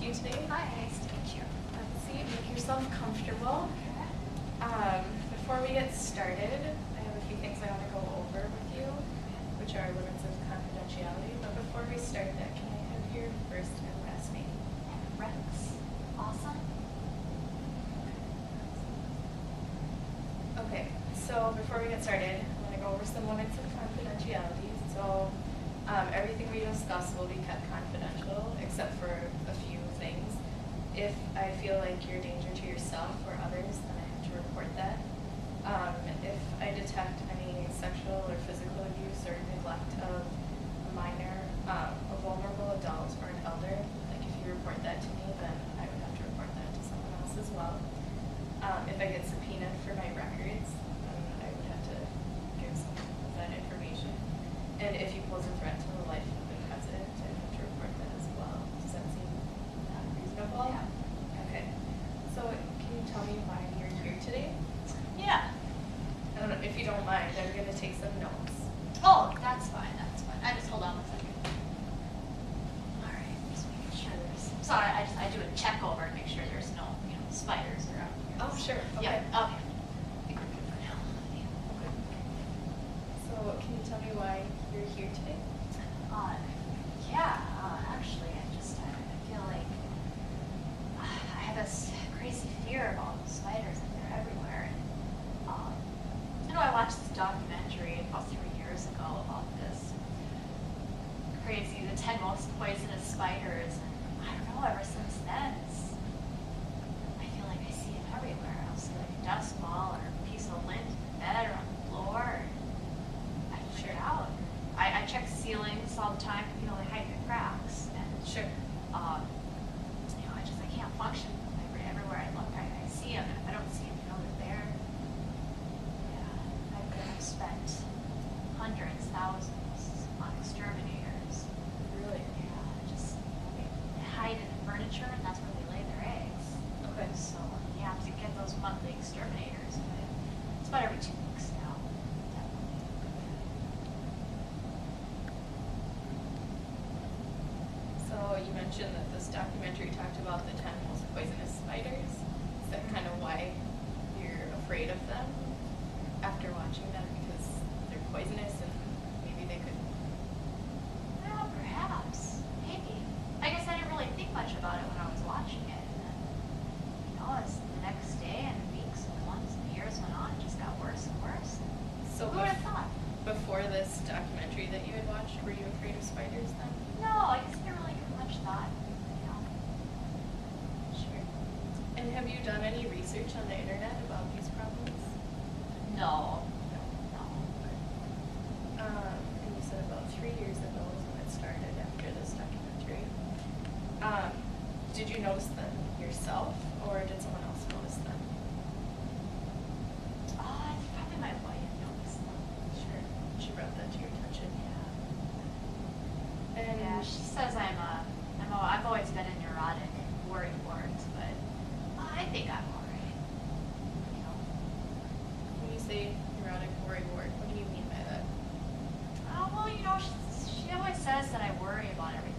with you today. Hi, nice to meet you. Have a seat, make yourself comfortable. Before we get started, I have a few things I want to go over with you, which are limits of confidentiality. But before we start that, can I have your first and last name? Rex. Awesome. Okay, so before we get started, I'm going to go over some limits of confidentiality. So everything we discuss will be kept confidential, except for a few things. If I feel like you're a danger to yourself or others, then I have to report that. If I detect any sexual or physical abuse or neglect of a minor, a vulnerable adult, or an elder, like if you report that to me, then I would have to report that to someone else as well. If I get subpoenaed for my records, then I would have to give some of that information. And if you pose a threat to the life of the president, I'd have to report that as well. Does that seem reasonable? Yeah. Okay. So can you tell me why you're here today? Yeah. I don't know, if you don't mind, I'm going to take some notes. Oh, that's fine, that's fine. I just hold on 1 second. All right, just making sure there's. Sorry, I do a check over and make sure there's no, spiders around here. Oh, sure. Okay. Yeah. Okay. I think we're good for now. Yeah. Okay. So can you tell me why you're here today? Actually, I feel like I have this crazy fear of all the spiders, and they're everywhere. And, I watched this documentary about 3 years ago about this the 10 most poisonous spiders, and I don't know, ever since then, I feel like I see them everywhere. I'll see like a dust ball or a piece of lint in the bed or on the floor, and I figure it out. I check ceilings all the time, they hide in the cracks, and Sure. I can't function. Everywhere I look, I see them, and if I don't see them, they're there. Yeah, I've spent hundreds, thousands on exterminators. Really? Yeah, they hide in the furniture, and that's where they lay their eggs. Okay. So you have to get those monthly exterminators, but it's about every 2 weeks now. Definitely. So you mentioned that this documentary talked about the 10 most poisonous spiders. Is that kind of why you're afraid of them after watching them, because they're poisonous and maybe they could? Well, perhaps. Maybe. I guess I didn't really think much about it when I was watching it. And then, as the next day and weeks and months and years went on, it just got worse and worse. So Who would have thought? Before this documentary that you had watched, were you afraid of spiders then? No, I guess I didn't really give much thought. Sure. And have you done any research on the internet about these problems? No. And you said about 3 years ago is when it started after this documentary. Did you notice them yourself, or did someone else notice them? Probably my wife noticed them. Sure. She brought that to your attention. Yeah. And Yeah, she says I've always been a neurotic worrywart, but I think I'm alright. when you say neurotic worrywart, what do you mean by that? She always says that I worry about everything.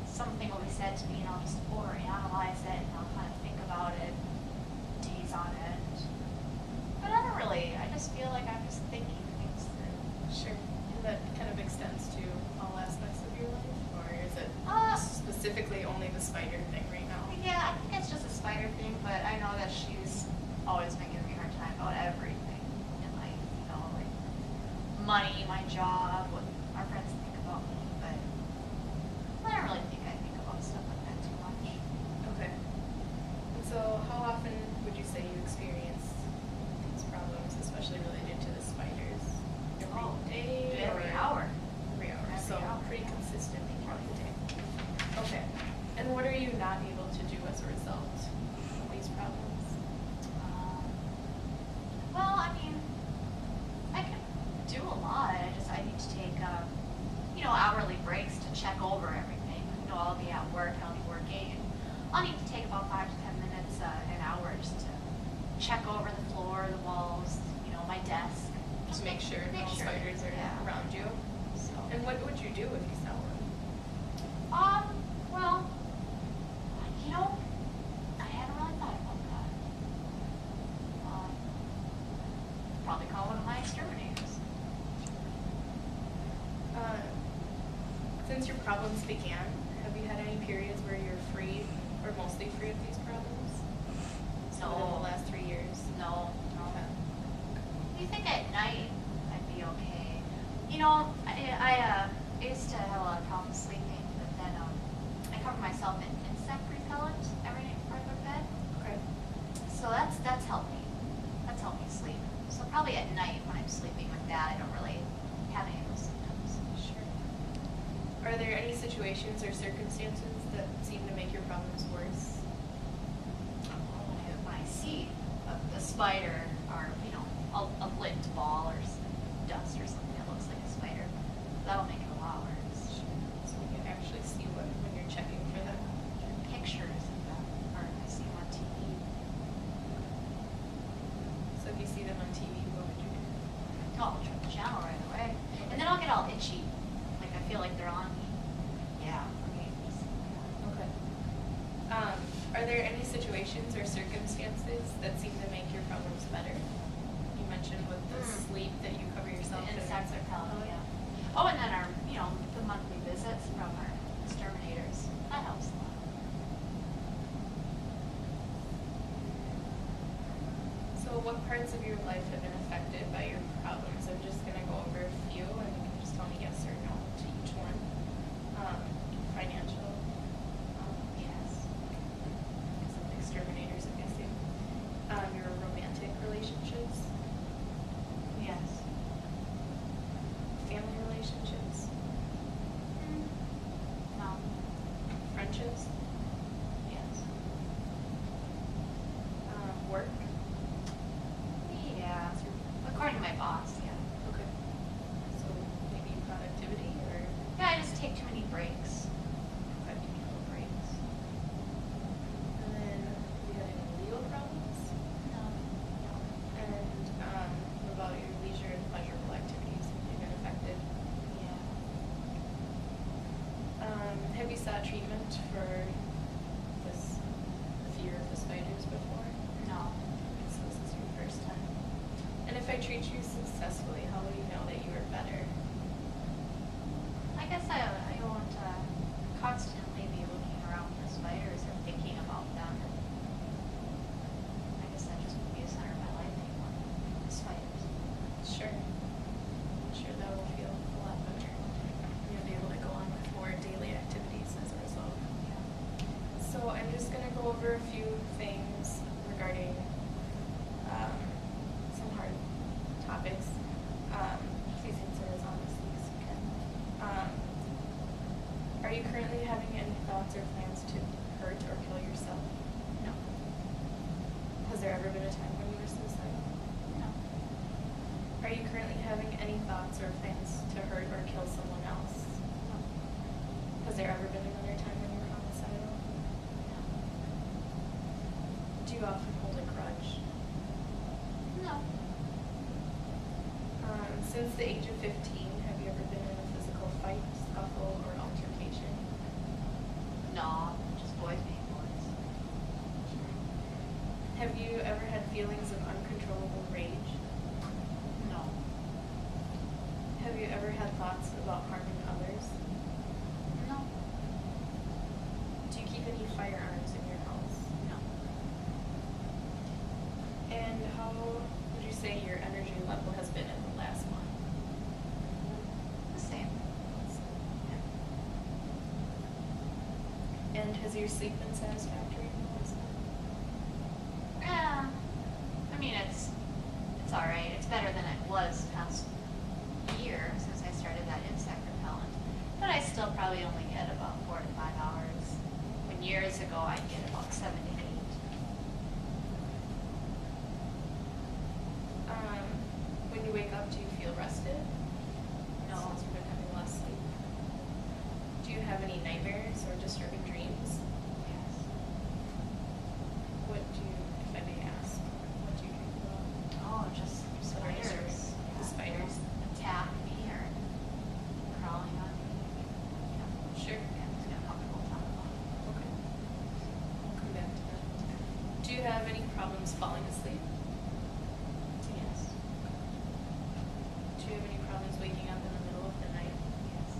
Something will be said to me and I'll just overanalyze it and I'll kind of think about it, days on end. But I just feel like I'm just thinking things through. Sure. And that kind of extends to all aspects of your life, or is it specifically only the spider thing right now? Yeah, I think it's just a spider thing, but I know that she's always been giving me a hard time about everything in life, like money, my job, what our friends think about me, but I don't really think I think about stuff like that too much. Okay. And so how often would you say you experience these problems, especially related to the spiders? Every day? Every or- hour. Every hour. Every So hour. pretty consistent throughout the day. Okay. And what are you not able to do as a result of these problems? Well, I can do a lot. I need to take, hourly breaks to check over everything. I'll be at work and I'll be working, and I'll need to take about 5 to 10 minutes, an hour just to check over the floor, the walls, my desk. To make sure no spiders are around you? So. And what would you do if you saw one? Well, Since your problems began, have you had any periods where you're free or mostly free of these problems? So No. within the last 3 years? No, no. Okay. You think at night I'd be okay? You know, I used to have a lot of problems sleeping, but then I cover myself in insect repellent every night before I go to bed. Okay. So that's helped me. That's helped me sleep. So probably at night when I'm sleeping like that, I don't really have any of those symptoms. Sure. Are there any situations or circumstances that seem to make your problems worse? When I see a spider or a lit ball or dust or something that looks like a spider, that'll make it a lot worse. So you can actually see what when you're checking for them. Pictures of them, or I see them on TV. So if you see them on TV, what would you do? Oh, I'll turn the channel right away, and then I'll get all itchy, like I feel like they're on me. Yeah, okay. Okay. Are there any situations or circumstances that seem to make your problems better? You mentioned with the sleep that you cover yourself in. Insect repellent, yeah. Oh, and then our, the monthly visits from our exterminators. That helps a lot. So what parts of your life have been affected by your problems? I'm just going to go over a few and you can just tell me yes or no to each one. Financial. Yes. Some exterminators, I'm guessing. Your romantic relationships. Yes. Family relationships. No. Friendships. Yes. Work. Yeah. According to my boss, yeah. Okay. So maybe productivity or. Yeah, I just take too many breaks. Okay. Too many little breaks. And then, have you had any legal problems? No. No. And what about your leisure and pleasurable activities? Have you been affected? Yeah. Have you sought treatment for this fear of the spiders before? No. So this is your first time. And if I treat you successfully, how will you know that you are better? I guess I won't constantly be looking around for spiders or thinking about them. I guess that just won't be a center of my life anymore. The spiders. Sure. I'm sure that will feel a lot better. You'll be able to go on with more daily activities as a result. Yeah. So I'm just going to go over a few things regarding some hard topics. Please answer as honestly as you can. Are you currently having any thoughts or plans to hurt or kill yourself? No. Has there ever been a time when you were suicidal? No. Are you currently having any thoughts or plans to hurt or kill someone else? No. Has there ever been another time when you were homicidal? No. Do you often hold a grudge? No. Since the age of 15, have you ever been in a physical fight, scuffle, or altercation? No. Just boys being boys. Have you ever had feelings of uncontrollable rage? No. Have you ever had thoughts about harming others? No. Do you keep any firearms in your house? No. And how would you say your energy level has been in the last month? The same. And has your sleep been satisfactory in the last month? Yeah. I mean, it's all right. It's better than it was past year since I started that insect repellent. But I still probably only get about 4 to 5 hours. When years ago I'd get about 7 to 8. When you wake up, do you feel rested? No. Since you've been having less sleep. Do you have any nightmares or disturbing dreams? Yes. What do you, if I may ask, what do you dream about? Oh, just What are spiders. yours? The spiders? Attack me or crawling on me. Sure. Yeah, it's got a comfortable time about it. Okay. We'll come back to that. Do you have any problems falling asleep? Yes. Do you have any problems waking up in the middle of the night? Yes.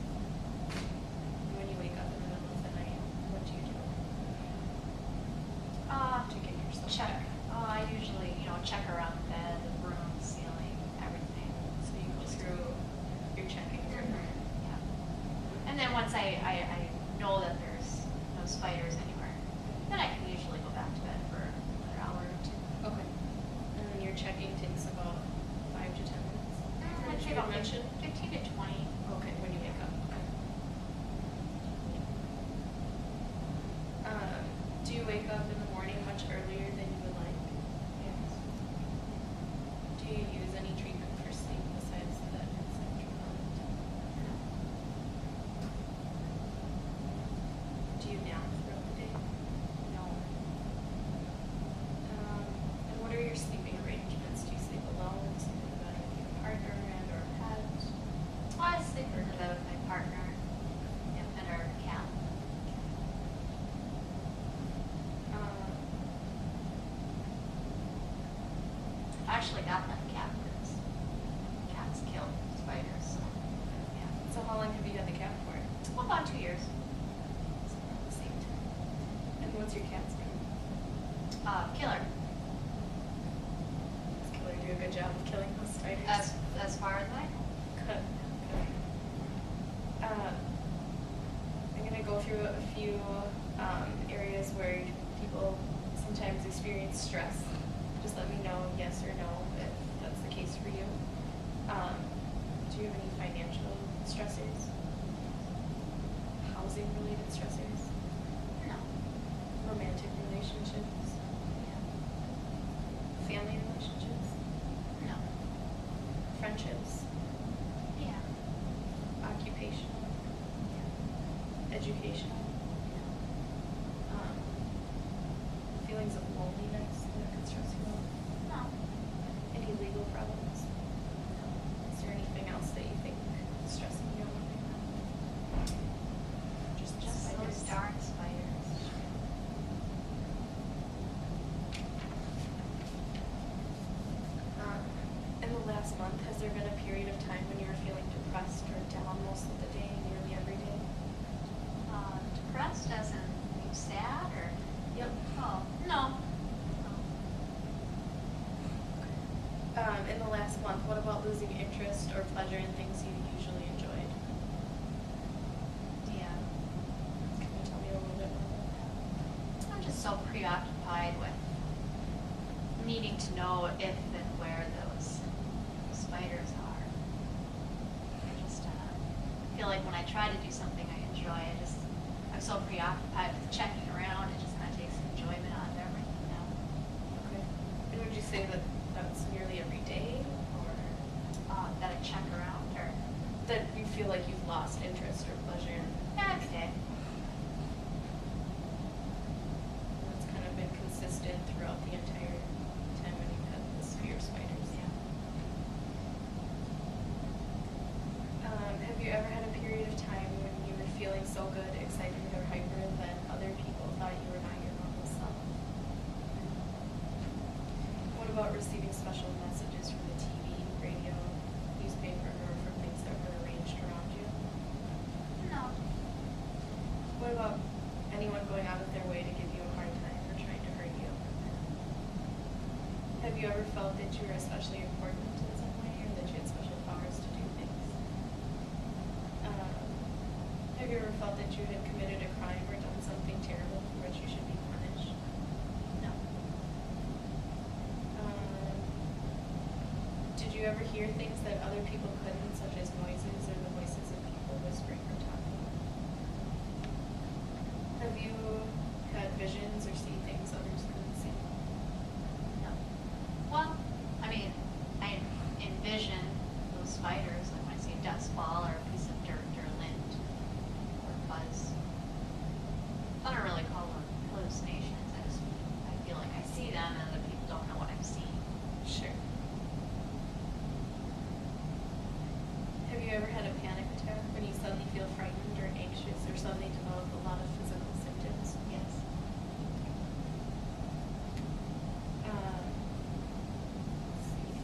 And then once I know that there's no spiders anywhere, then I can usually go back to bed for another hour or two. Okay. And then your checking takes about 5 to 10 minutes? I'd Did say you about mention? 15 to 20. Okay, when you wake up. Okay. Do you wake up in the morning much earlier than you would like? Yes. Do you use any treatment for sleep besides the central melatonin? No. Do you nap throughout the day? No. And what are your sleeping arrangements? Do you sleep alone, sleep in the bed with your partner and or pet? Well, I sleep in the bed with my partner and our cat. I actually got that cat because cats kill spiders. So, yeah. So how long have you had the cat for? Well, about 2 years. So around the same time. And what's your cat's name? Killer. Does Killer do a good job of killing those spiders? As far as I know. Good. Good. I'm gonna go through a few areas where people sometimes experience stress. Just let me know yes or no if that's the case for you. Do you have any financial stressors? Housing related stressors? No. Romantic relationships? Yeah. Family relationships? No. Friendships? Yeah. Occupational? Yeah. Educational? Feelings of loneliness that could stress you out? No. Any legal problems? Is there anything else that you think is stressing you out right now? Just Just those spiders? darn spiders. In the last month, has there been a period of time when you were feeling depressed or down most of the day, nearly every day? Depressed as in being sad or? Yep. Oh, no. In the last month, what about losing interest or pleasure in things you usually enjoyed? Yeah. Can you tell me a little bit more about that? I'm just so preoccupied with needing to know if and where those spiders are. I just feel like when I try to do something I enjoy, I'm so preoccupied with checking around, it just kind of takes enjoyment out of everything now. Okay. And would you say that that's nearly every day, or That I check around or, that you feel like you've lost interest or pleasure in? yeah, every day. That's kind of been consistent throughout the entire time when you've had this fear of spiders. Yeah. Have you ever had a period of time when you were feeling so good, excited, or hyper that other people thought you were not your normal self? What about receiving special messages from the TV, radio, newspaper, or from things that were arranged around you? No. What about anyone going out of their way to give you a hard time or trying to hurt you? Have you ever felt that you were especially important in some way, or that you had special powers to do things? Have you ever felt that you had committed a crime or done something terrible for which you should be punished? No. Did you ever hear things that other people couldn't, such as noises or the voices of people whispering or talking? Have you had visions or seen things others couldn't see? No. Well, I mean, I envision those spiders, like when I see a dust ball or a piece of dirt or lint or fuzz. I don't really call them hallucinations. I feel like I see them and other people don't know what I'm seeing. Sure. Have you ever had a panic attack when you suddenly feel frightened or anxious or suddenly develop a lot of physical symptoms? Yes. Let's see.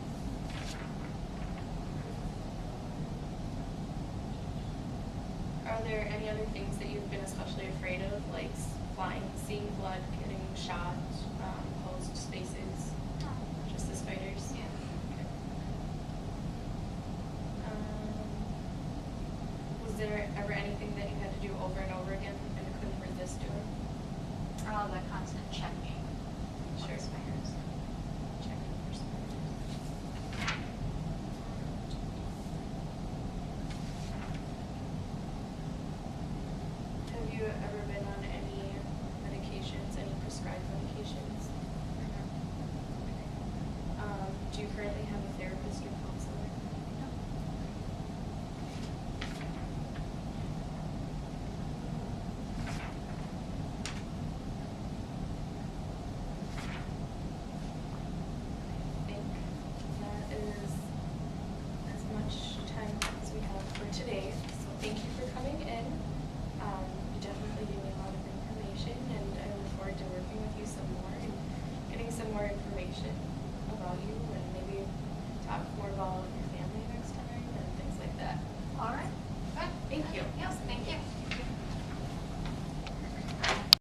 Are there any other things that you've been especially afraid of, like flying, seeing blood, getting shot, closed spaces? No. Just the spiders?